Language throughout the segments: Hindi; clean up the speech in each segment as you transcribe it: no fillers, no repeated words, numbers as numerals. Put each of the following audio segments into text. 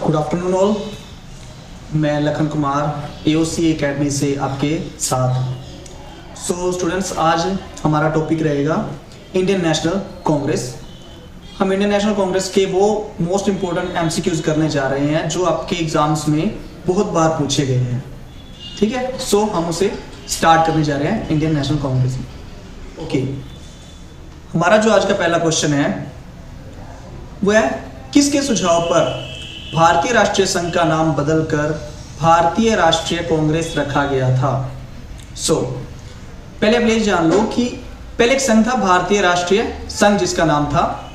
Good afternoon all. मैं लखन कुमार एओसी एकेडमी से आपके साथ। सो स्टूडेंट्स, आज हमारा टॉपिक रहेगा इंडियन नेशनल कांग्रेस। हम इंडियन नेशनल कांग्रेस के वो मोस्ट इम्पोर्टेंट एमसीक्यूज करने जा रहे हैं जो आपके एग्जाम्स में बहुत बार पूछे गए हैं। ठीक है, सो हम उसे स्टार्ट करने जा रहे हैं इंडियन नेशनल कांग्रेस। ओके, हमारा जो आज का पहला क्वेश्चन है वो है, किसके सुझाव पर भारतीय राष्ट्रीय संघ का नाम बदलकर भारतीय राष्ट्रीय कांग्रेस रखा गया था? पहले आप ये जान लो कि पहले एक संघ था भारतीय राष्ट्रीय संघ जिसका नाम था,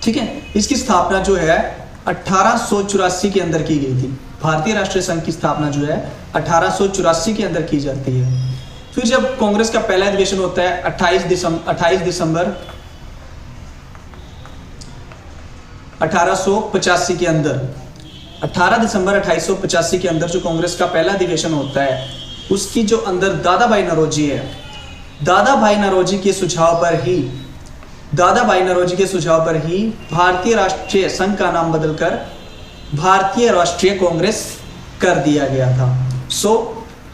ठीक है। इसकी स्थापना जो है 1884 के अंदर की गई थी। भारतीय राष्ट्रीय संघ की स्थापना जो है 1884 के अंदर की जाती है। फिर जब कांग्रेस का पहला अधिवेशन होता है 28 दिसंबर 1885 के अंदर, 18 दिसंबर 1885 के अंदर जो कांग्रेस का पहला अधिवेशन होता है, उसकी जो अंदर दादा भाई नौरोजी है, दादा भाई नौरोजी के सुझाव पर ही भारतीय राष्ट्रीय संघ का नाम बदलकर भारतीय राष्ट्रीय कांग्रेस कर दिया गया था।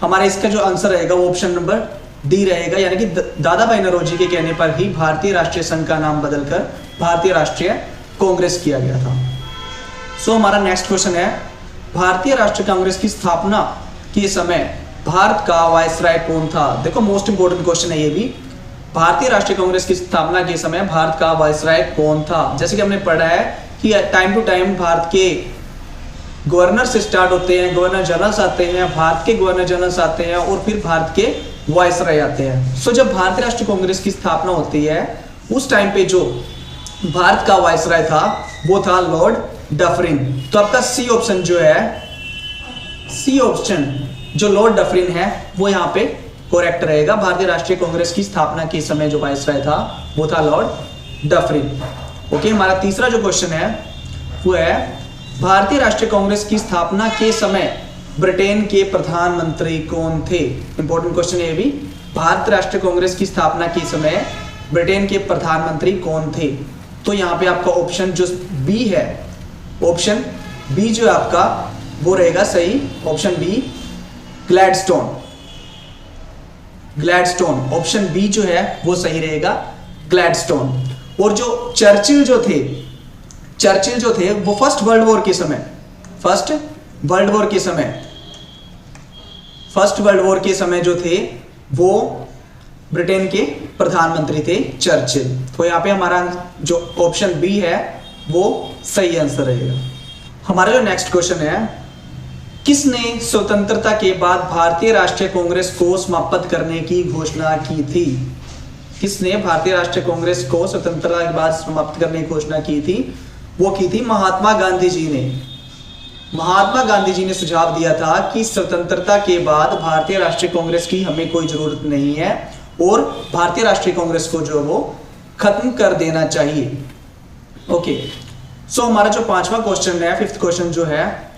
हमारा इसका जो आंसर रहेगा वो ऑप्शन नंबर डी रहेगा, यानी कि दादा भाई नौरोजी के कहने पर ही भारतीय राष्ट्रीय संघ का नाम बदलकर भारतीय राष्ट्रीय कांग्रेस किया गया था। हमारा नेक्स्ट क्वेश्चन है, भारतीय राष्ट्रीय कांग्रेस की स्थापना के समय भारत का वायसराय कौन था? देखो, मोस्ट इंपोर्टेंट क्वेश्चन है ये भी। भारतीय राष्ट्रीय कांग्रेस की स्थापना के समय भारत का वायसराय कौन था? जैसे कि हमने पढ़ा है कि टाइम टू टाइम भारत के गवर्नर से स्टार्ट होते हैं, गवर्नर जनरल्स आते हैं, भारत के गवर्नर जनरल्स आते हैं और फिर भारत के वायसराय आते हैं। जब भारतीय राष्ट्रीय कांग्रेस की स्थापना होती है उस टाइम पे जो भारत का वायसराय था वो था लॉर्ड डफरिन। तो आपका सी ऑप्शन जो है, सी ऑप्शन जो लॉर्ड डफरिन है वो यहाँ पे करेक्ट रहेगा। भारतीय राष्ट्रीय कांग्रेस की स्थापना के समय जो वायसराय था वो था लॉर्ड डफरिन। ओके, हमारा तीसरा जो क्वेश्चन है वो है, भारतीय राष्ट्रीय कांग्रेस की स्थापना के समय ब्रिटेन के प्रधानमंत्री कौन थे? इंपॉर्टेंट क्वेश्चन है ये भी। भारतीय राष्ट्रीय कांग्रेस की स्थापना के समय ब्रिटेन के प्रधानमंत्री कौन थे? तो यहाँ पे आपका ऑप्शन जो बी है, ऑप्शन बी जो है आपका वो रहेगा सही। Option B Gladstone, option B जो है वो सही रहेगा, ग्लैडस्टोन। और जो चर्चिल जो थे वो फर्स्ट वर्ल्ड वॉर के समय जो थे वो ब्रिटेन के प्रधानमंत्री थे, चर्चिल। तो यहाँ पे हमारा जो ऑप्शन बी है वो सही आंसर रहेगा। हमारा जो नेक्स्ट क्वेश्चन है, किसने स्वतंत्रता के बाद भारतीय राष्ट्रीय कांग्रेस को समाप्त करने की घोषणा की थी? किसने भारतीय राष्ट्रीय कांग्रेस को स्वतंत्रता के बाद समाप्त करने की घोषणा की थी? वो की थी महात्मा गांधी जी ने। महात्मा गांधी जी ने सुझाव दिया था कि स्वतंत्रता के बाद भारतीय राष्ट्रीय कांग्रेस की हमें कोई जरूरत नहीं है और भारतीय राष्ट्रीय कांग्रेस को जो वो खत्म कर देना चाहिए। ओके, हमारा जो पांचवा क्वेश्चन है, फिफ्थ क्वेश्चन जो है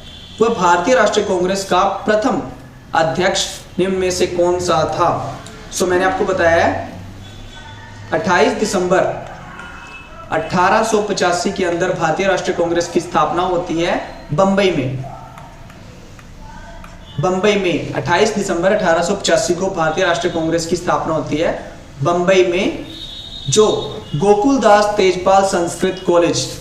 वो, भारतीय राष्ट्रीय कांग्रेस का प्रथम अध्यक्ष निम्न में से कौन सा था? मैंने आपको बताया है 28 दिसंबर 1885 के अंदर भारतीय राष्ट्रीय कांग्रेस की स्थापना होती है बंबई में। 28 दिसंबर 1885 को भारतीय राष्ट्रीय कांग्रेस की स्थापना होती है बंबई में। जो गोकुलदास तेजपाल संस्कृत कॉलेज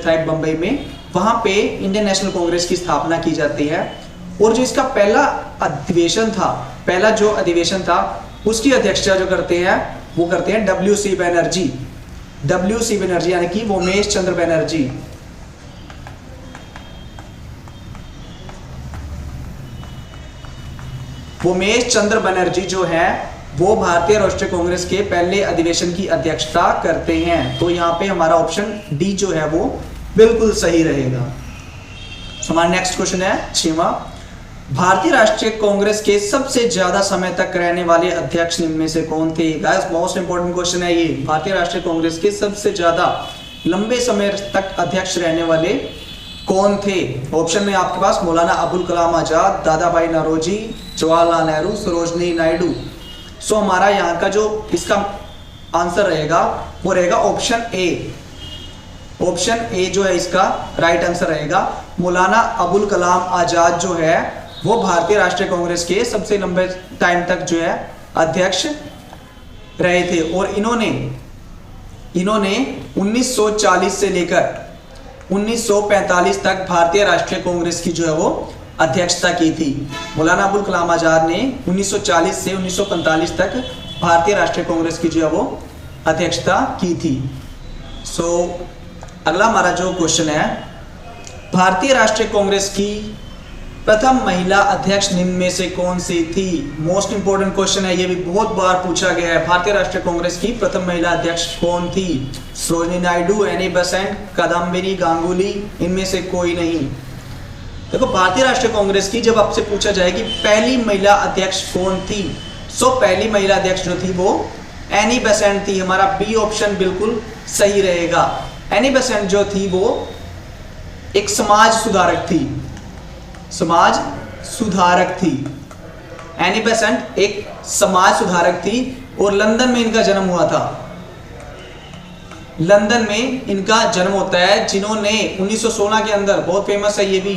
था बंबई में, वहां पे इंडियन नेशनल कांग्रेस की स्थापना की जाती है। और जो इसका पहला जो अधिवेशन था उसकी अध्यक्षता जो करते हैं वो करते हैं WC बनर्जी, यानी कि उमेश चंद्र बनर्जी। उमेश चंद्र बनर्जी जो है वो भारतीय राष्ट्रीय कांग्रेस के पहले अधिवेशन की अध्यक्षता करते हैं। तो यहाँ पे हमारा ऑप्शन डी जो है वो बिल्कुल सही रहेगा। हमारा नेक्स्ट क्वेश्चन है छठवां, भारतीय राष्ट्रीय कांग्रेस के सबसे ज्यादा समय तक रहने वाले अध्यक्ष निम्न में से कौन थे? गाइस, मोस्ट इंपोर्टेंट क्वेश्चन है ये। भारतीय राष्ट्रीय कांग्रेस के सबसे ज्यादा लंबे समय तक अध्यक्ष रहने वाले कौन थे? ऑप्शन में आपके पास मौलाना अबुल कलाम आजाद, दादा भाई नौरोजी, जवाहरलाल नेहरू, सरोजनी नायडू। हमारा यहाँ का जो इसका आंसर रहेगा वो रहेगा ऑप्शन ए, ऑप्शन ए जो है इसका राइट आंसर रहेगा। मौलाना अबुल कलाम आजाद जो है वो भारतीय राष्ट्रीय कांग्रेस के सबसे लंबे टाइम तक जो है अध्यक्ष रहे थे और इन्होंने 1940 से लेकर 1945 तक भारतीय राष्ट्रीय कांग्रेस की जो है वो अध्यक्षता की थी। मौलाना अबुल कलाम आजाद ने 1940 से 1945 तक भारतीय राष्ट्रीय कांग्रेस की जो है वो अध्यक्षता की थी। अगला हमारा जो क्वेश्चन है, भारतीय राष्ट्रीय कांग्रेस की प्रथम महिला अध्यक्ष निम्न में से कौन सी थी? मोस्ट इंपोर्टेंट क्वेश्चन है, ये भी बहुत बार पूछा गया है। भारतीय राष्ट्रीय कांग्रेस की प्रथम महिला अध्यक्ष कौन थी? सरोजिनी नायडू, एनी बेसेंट, कादम्बिनी गांगुली, इनमें से कोई नहीं। देखो भारतीय राष्ट्रीय कांग्रेस की जब आपसे पूछा जाए कि पहली महिला अध्यक्ष कौन थी, पहली महिला अध्यक्ष जो थी वो एनी बेसेंट थी। हमारा बी ऑप्शन बिल्कुल सही रहेगा। एनी बेसेंट जो थी वो एक समाज सुधारक थी, समाज सुधारक थी। एनी बेसेंट एक समाज सुधारक थी और लंदन में इनका जन्म हुआ था। लंदन में इनका जन्म होता है, जिन्होंने 1916 के अंदर, बहुत फेमस है ये भी,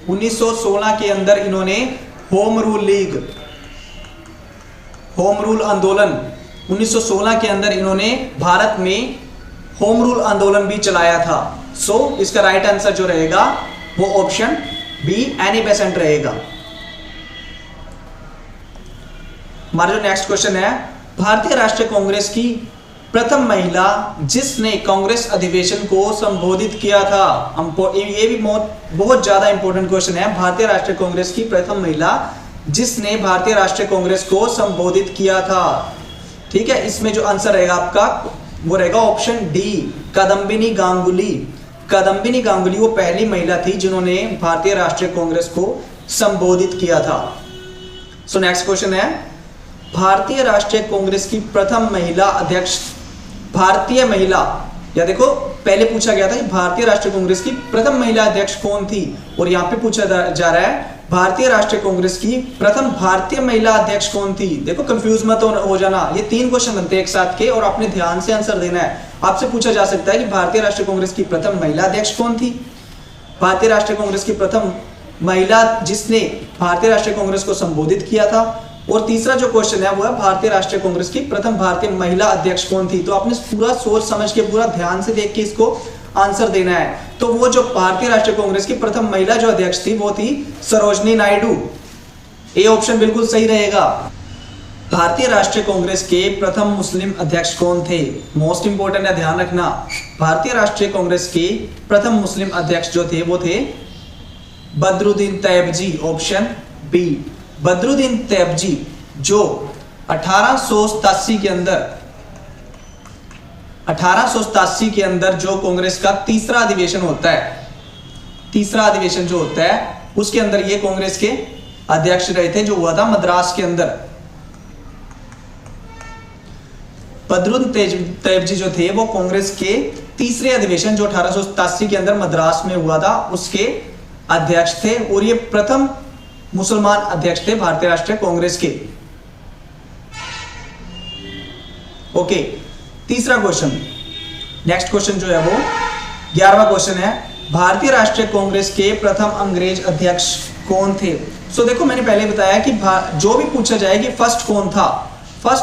1916 के अंदर इन्होंने home rule league, home rule आंदोलन, 1916 के अंदर इन्होंने भारत में होम रूल आंदोलन भी चलाया था। इसका राइट आंसर जो रहेगा वो ऑप्शन बी एनी बेसेंट रहेगा। हमारा जो नेक्स्ट क्वेश्चन है, भारतीय राष्ट्रीय कांग्रेस की प्रथम महिला जिसने कांग्रेस अधिवेशन को संबोधित किया था। ये भी बहुत ज्यादा इंपॉर्टेंट क्वेश्चन है। भारतीय राष्ट्रीय कांग्रेस की प्रथम महिला जिसने भारतीय राष्ट्रीय कांग्रेस को संबोधित किया था, ठीक है, इसमें जो आंसर रहेगा आपका वो रहेगा ऑप्शन डी, कादम्बिनी गांगुली। कादम्बिनी गांगुली वो पहली महिला थी जिन्होंने भारतीय राष्ट्रीय कांग्रेस को संबोधित किया था। नेक्स्ट क्वेश्चन है, भारतीय राष्ट्रीय कांग्रेस की प्रथम महिला अध्यक्ष, भारतीय महिला, या देखो पहले पूछा गया था कि भारतीय राष्ट्रीय कांग्रेस की प्रथम महिला अध्यक्ष कौन थी, और यहाँ पे पूछा जा रहा है भारतीय राष्ट्रीय कांग्रेस की प्रथम भारतीय महिला अध्यक्ष कौन थी। देखो कंफ्यूज मत हो जाना, ये 3 क्वेश्चन बनते हैं एक साथ के और आपने ध्यान से आंसर देना है। आपसे पूछा जा सकता है कि भारतीय राष्ट्रीय कांग्रेस की प्रथम महिला अध्यक्ष कौन थी, भारतीय राष्ट्रीय कांग्रेस की प्रथम महिला जिसने भारतीय राष्ट्रीय कांग्रेस को संबोधित किया था, और तीसरा जो क्वेश्चन है वो है भारतीय राष्ट्रीय कांग्रेस की प्रथम भारतीय महिला अध्यक्ष कौन थी। तो आपने पूरा सोच समझ के पूरा ध्यान से देख के इसको आंसर देना है। तो वो जो भारतीय राष्ट्रीय कांग्रेस की प्रथम महिला जो अध्यक्ष थी वो थी सरोजिनी नायडू। ए ऑप्शन बिल्कुल सही रहेगा। भारतीय राष्ट्रीय कांग्रेस के प्रथम मुस्लिम अध्यक्ष कौन थे? मोस्ट इंपोर्टेंट है, ध्यान रखना। भारतीय राष्ट्रीय कांग्रेस के प्रथम मुस्लिम अध्यक्ष जो थे वो थे बदरुद्दीन तैयबजी, ऑप्शन बी। बदरुद्दीन तैयबजी जो 1887 के अंदर जो कांग्रेस का तीसरा अधिवेशन होता है, तीसरा अधिवेशन जो होता है उसके अंदर ये कांग्रेस के अध्यक्ष रहे थे, जो हुआ था मद्रास के अंदर। बदरुद्दीन तैयबजी जो थे वो कांग्रेस के तीसरे अधिवेशन जो 1887 के अंदर मद्रास में हुआ था उसके अध्यक्ष थे, और ये प्रथम मुसलमान अध्यक्ष थे भारतीय राष्ट्रीय कांग्रेस के। ओके, तीसरा क्वेश्चन, नेक्स्ट क्वेश्चन जो है वो 11वां क्वेश्चन है, भारतीय राष्ट्रीय कांग्रेस के प्रथम अंग्रेज अध्यक्ष कौन थे? देखो मैंने पहले बताया कि जो भी पूछा जाए कि फर्स्ट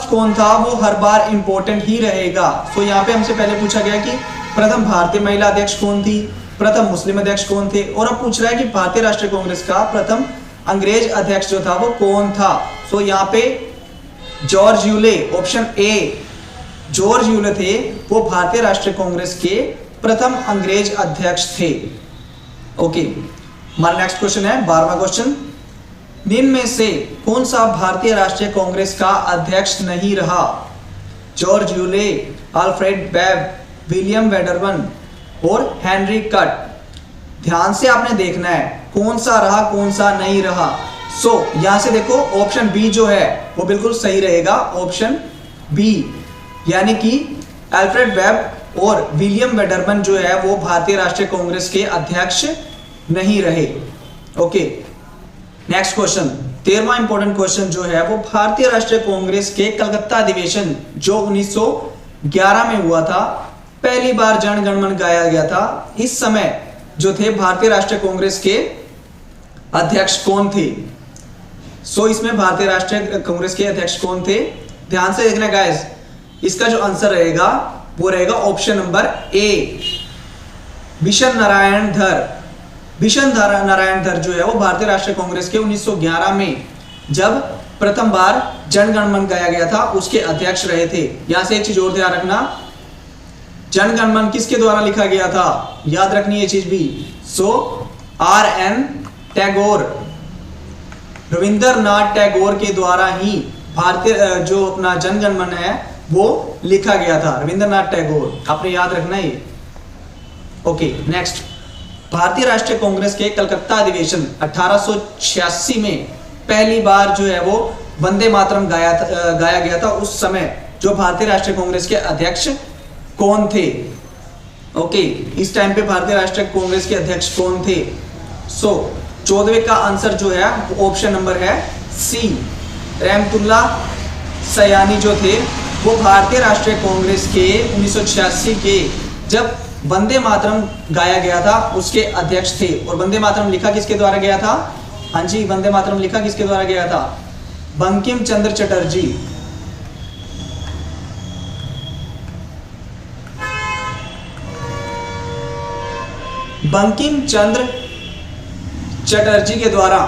कौन था वो हर बार इंपॉर्टेंट ही रहेगा। यहाँ पे हमसे पहले पूछा गया कि प्रथम भारतीय महिला अध्यक्ष कौन थी, प्रथम मुस्लिम अध्यक्ष कौन थे, और अब पूछ रहा है कि भारतीय राष्ट्रीय कांग्रेस का प्रथम अंग्रेज अध्यक्ष जो था वो कौन था। यहाँ पे George Yule, option A, George Yule थे, वो भारतीय राष्ट्रीय कांग्रेस के प्रथम अंग्रेज अध्यक्ष थे। ओके, हमारा नेक्स्ट क्वेश्चन है 12वां क्वेश्चन, निम्न में से कौन सा भारतीय राष्ट्रीय कांग्रेस का अध्यक्ष नहीं रहा? George Yule, Alfred Webb, William Wedderburn और हेनरी कट। ध्यान से आपने देखना है कौन सा रहा कौन सा नहीं रहा। यहां से देखो ऑप्शन बी जो है वो बिल्कुल सही रहेगा, ऑप्शन बी, यानी कि अल्फ्रेड बेब और विलियम वेडरबर्न जो है वो भारतीय राष्ट्रीय कांग्रेस के अध्यक्ष नहीं रहे। ओके, नेक्स्ट क्वेश्चन, 13वां इंपॉर्टेंट क्वेश्चन जो है वो भारतीय राष्ट्रीय कांग्रेस के कलकत्ता अधिवेशन जो 1911 में हुआ था पहली बार जन गण मन गाया गया था, इस समय जो थे भारतीय राष्ट्रीय कांग्रेस के अध्यक्ष कौन थे? सो इसमें भारतीय राष्ट्रीय कांग्रेस के अध्यक्ष कौन थे? ध्यान से देखना गाइस, इसका जो आंसर रहेगा वो रहेगा option number A, Bishan Narayan धर। बिशन नारायण धर जो है वो भारतीय राष्ट्रीय कांग्रेस के 1911 में जब प्रथम बार जन गण मन गाया गया था उसके अध्यक्ष रहे थे। यहां से एक चीज और ध्यान रखना, जन गण मन किसके द्वारा लिखा गया था? याद रखनी ये चीज भी। सो R.N. टैगोर, रविंद्रनाथ टैगोर के द्वारा ही भारतीय जो अपना जन गण मन है वो लिखा गया था, रविंद्रनाथ टैगोर, आपने याद रखना ये। ओके नेक्स्ट, भारतीय राष्ट्रीय कांग्रेस के कलकत्ता अधिवेशन 1886 में पहली बार जो है वो वंदे मातरम गाया गया था, उस समय जो भारतीय राष्ट्रीय कांग्रेस के अध्यक्ष कौन थे? ओके, इस टाइम पे भारतीय राष्ट्रीय कांग्रेस के अध्यक्ष कौन थे? सो 14वें का आंसर जो है ऑप्शन नंबर है सी, रहमतुल्ला सयानी जो थे वो भारतीय राष्ट्रीय कांग्रेस के 1986 के जब वंदे मातरम गाया गया था उसके अध्यक्ष थे। और वंदे मातरम लिखा किसके द्वारा गया था? हाँ जी, वंदे मातरम लिखा किसके द्वारा गया था? बंकिम चंद्र चटर्जी। बंकिम चंद्र चटर्जी के द्वारा,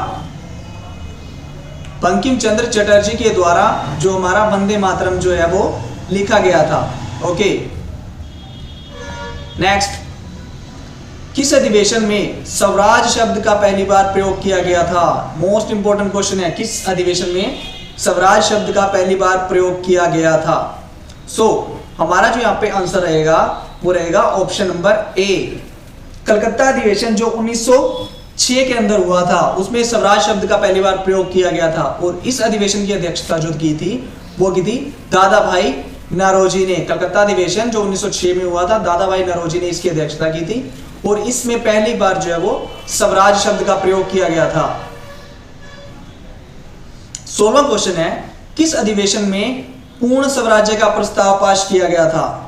बंकिम चंद्र चटर्जी के द्वारा जो हमारा वंदे मातरम जो है वो लिखा गया था। ओके नेक्स्ट, किस अधिवेशन में स्वराज शब्द का पहली बार प्रयोग किया गया था? मोस्ट इंपोर्टेंट क्वेश्चन है, किस अधिवेशन में स्वराज शब्द का पहली बार प्रयोग किया गया था? सो हमारा जो यहाँ पे आंसर रहेगा वो रहेगा ऑप्शन नंबर ए, कलकत्ता अधिवेशन जो 1906 के अंदर हुआ था उसमें स्वराज शब्द का पहली बार प्रयोग किया गया था। और इस अधिवेशन की अध्यक्षता जो की थी वो की थी दादा भाई नौरोजी ने। कलकत्ता अधिवेशन जो 1906 में हुआ था, दादा भाई नौरोजी ने इसकी अध्यक्षता की थी और इसमें पहली बार जो है वो स्वराज शब्द का प्रयोग किया गया था। 16वां क्वेश्चन है, किस अधिवेशन में पूर्ण स्वराज्य का प्रस्ताव पास किया गया था?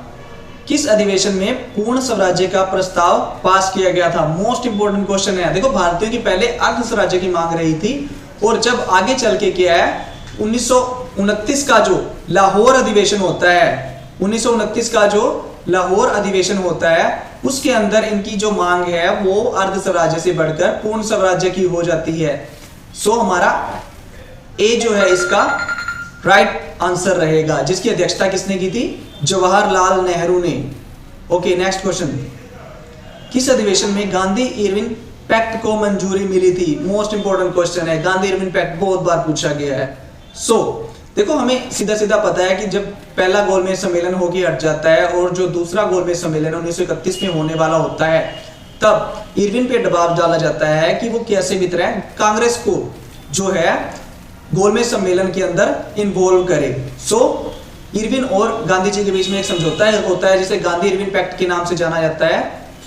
किस अधिवेशन में पूर्ण स्वराज्य का प्रस्ताव पास किया गया था? मोस्ट इंपोर्टेंट क्वेश्चन है। देखो, भारतीयों की पहले अर्ध स्वराज्य की मांग रही थी और जब आगे चल के क्या है 1929 का जो लाहौर अधिवेशन होता है, 1929 का जो लाहौर अधिवेशन होता है उसके अंदर इनकी जो मांग है वो अर्ध स्वराज्य से बढ़कर पूर्ण स्वराज्य की हो जाती है। सो हमारा ए जो है इसका राइट आंसर रहेगा, जिसकी अध्यक्षता किसने की थी? जवाहरलाल नेहरू ने। ओके नेक्स्ट क्वेश्चन, किस अधिवेशन में गांधी इरविन पैक्ट को मंजूरी मिली थी? मोस्ट इंपोर्टेंट क्वेश्चन है, गांधी इरविन पैक्ट बहुत बार पूछा गया है। सो देखो, हमें सीधा सीधा पता है कि जब पहला गोलमेज सम्मेलन होके हट जाता है और जो दूसरा गोलमेज सम्मेलन 1931 में होने वाला होता है तब इरविन पे दबाव डाला जाता है कि वो कैसे भी तरह कांग्रेस को जो है गोलमेज सम्मेलन के अंदर इन्वॉल्व करे। सो इरविन और गांधी जी के बीच में एक समझौता होता है जिसे गांधी इरविन पैक्ट के नाम से जाना जाता है।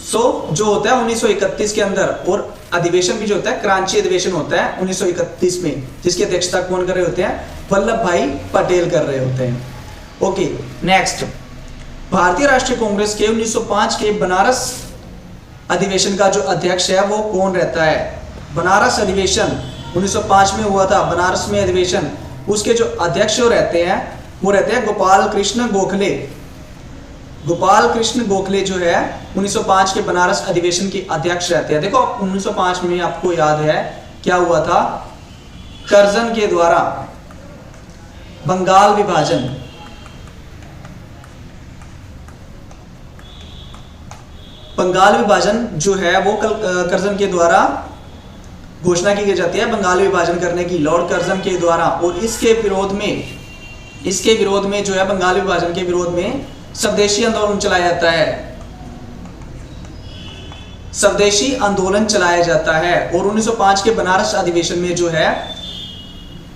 सो जो होता है 1931 के अंदर, और अधिवेशन भी जो होता है क्रांची अधिवेशन होता है 1931 में, जिसकी अध्यक्षता कौन कर रहे होते हैं? वल्लभ भाई पटेल कर रहे होते हैं। ओके नेक्स्ट, भारतीय राष्ट्रीय कांग्रेस के 1905 के बनारस अधिवेशन का जो अध्यक्ष है वो कौन रहता है? बनारस अधिवेशन 1905 में हुआ था, बनारस में अधिवेशन, उसके जो अध्यक्ष रहते हैं गोपाल कृष्ण गोखले। गोपाल कृष्ण गोखले जो है 1905 के बनारस अधिवेशन के अध्यक्ष रहते हैं। देखो 1905 में आपको याद है क्या हुआ था? कर्जन के द्वारा बंगाल विभाजन, बंगाल विभाजन जो है वो कर्जन के द्वारा घोषणा की जाती है, बंगाल विभाजन करने की लॉर्ड कर्जन के द्वारा। और इसके विरोध में जो है बंगाल विभाजन के विरोध में स्वदेशी आंदोलन चलाया जाता है, स्वदेशी आंदोलन चलाया जाता है। और 1905 के बनारस अधिवेशन में जो है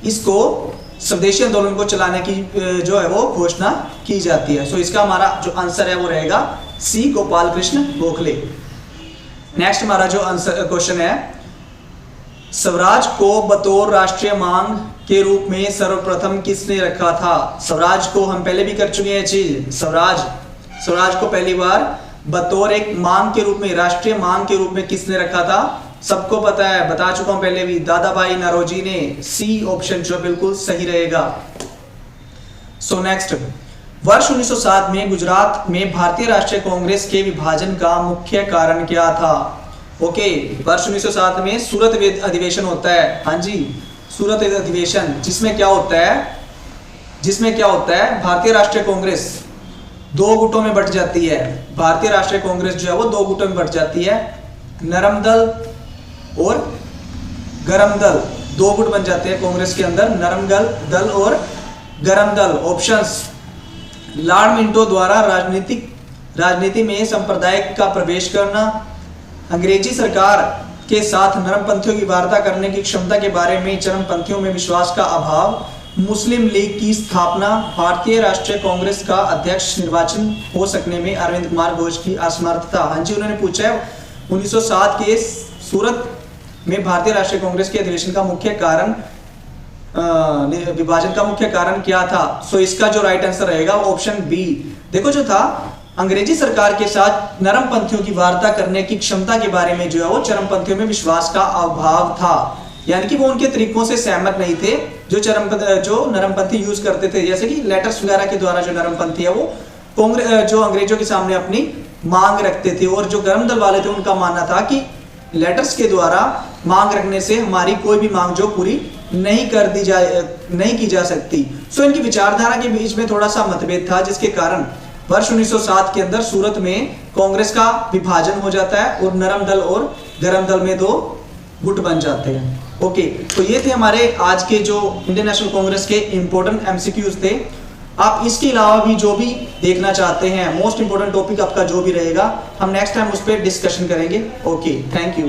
इसको स्वदेशी आंदोलन को चलाने की जो है वो घोषणा की जाती है। सो इसका हमारा जो आंसर है वो रहेगा सी, गोपाल कृष्ण गोखले। नेक्स्ट हमारा जो आंसर क्वेश्चन है, स्वराज को बतौर राष्ट्रीय मांग के रूप में सर्वप्रथम किसने रखा था? स्वराज को हम पहले भी कर चुके हैं चीज, स्वराज स्वराज को पहली बार बतौर एक मांग के रूप में, राष्ट्रीय मांग के रूप में किसने रखा था? सबको पता है, बता चुका हूं पहले भी, दादा भाई नौरोजी ने। सी ऑप्शन जो बिल्कुल सही रहेगा। सो नेक्स्ट, वर्ष 1907 में गुजरात में भारतीय राष्ट्रीय कांग्रेस के विभाजन का मुख्य कारण क्या था? ओके, वर्ष 1907 में सूरत अधिवेशन होता है। हाँ जी, सूरत अधिवेशन, जिसमें क्या होता है, भारतीय राष्ट्रीय कांग्रेस दो गुटों में बट जाती है। भारतीय राष्ट्रीय कांग्रेस जो है वो दो गुटों में बट जाती है, नरम दल और गरम दल, दो गुट बन जाते हैं कांग्रेस के अंदर, नरम दल और गरम दल। ऑप्शंस, लॉर्ड मिंटो द्वारा राजनीति में सांप्रदायिक का प्रवेश करना, अंग्रेजी सरकार के साथ नरमपंथियों की वार्ता करने की क्षमता के बारे में चरमपंथियों में विश्वास का अभाव, मुस्लिम लीग की स्थापना, भारतीय राष्ट्रीय कांग्रेस का अध्यक्ष निर्वाचन हो सकने में अरविंद कुमार घोष की असमर्थता। हाँ जी, उन्होंने पूछा है 1907 के सूरत में भारतीय राष्ट्रीय कांग्रेस के अधिवेशन का मुख्य कारण, विभाजन का मुख्य कारण क्या था? सो इसका जो राइट आंसर रहेगा ऑप्शन बी। देखो, जो था अंग्रेजी सरकार के साथ नरमपंथियों की वार्ता करने की क्षमता के बारे में जो है वो चरमपंथियों में विश्वास का अभाव था, यानी कि वो उनके तरीकों से सहमत नहीं थे जो नरमपंथी यूज करते थे, जैसे कि लेटर्स वगैरह के द्वारा जो नरमपंथी है वो कांग्रेस जो अंग्रेजों के सामने अपनी मांग रखते थे, और जो गरम दल वाले थे उनका मानना था कि लेटर्स के द्वारा मांग रखने से हमारी कोई भी मांग जो पूरी नहीं की जा सकती। सो इनकी विचारधारा के बीच में थोड़ा सा मतभेद था, जिसके कारण वर्ष 1907 के अंदर सूरत में कांग्रेस का विभाजन हो जाता है और नरम दल और गरम दल में दो गुट बन जाते हैं। ओके, तो ये थे हमारे आज के जो इंडियन नेशनल कांग्रेस के इंपॉर्टेंट एमसीक्यूज थे। आप इसके अलावा भी जो भी देखना चाहते हैं, मोस्ट इंपोर्टेंट टॉपिक आपका जो भी रहेगा, हम नेक्स्ट टाइम उस पर डिस्कशन करेंगे। Okay, thank you.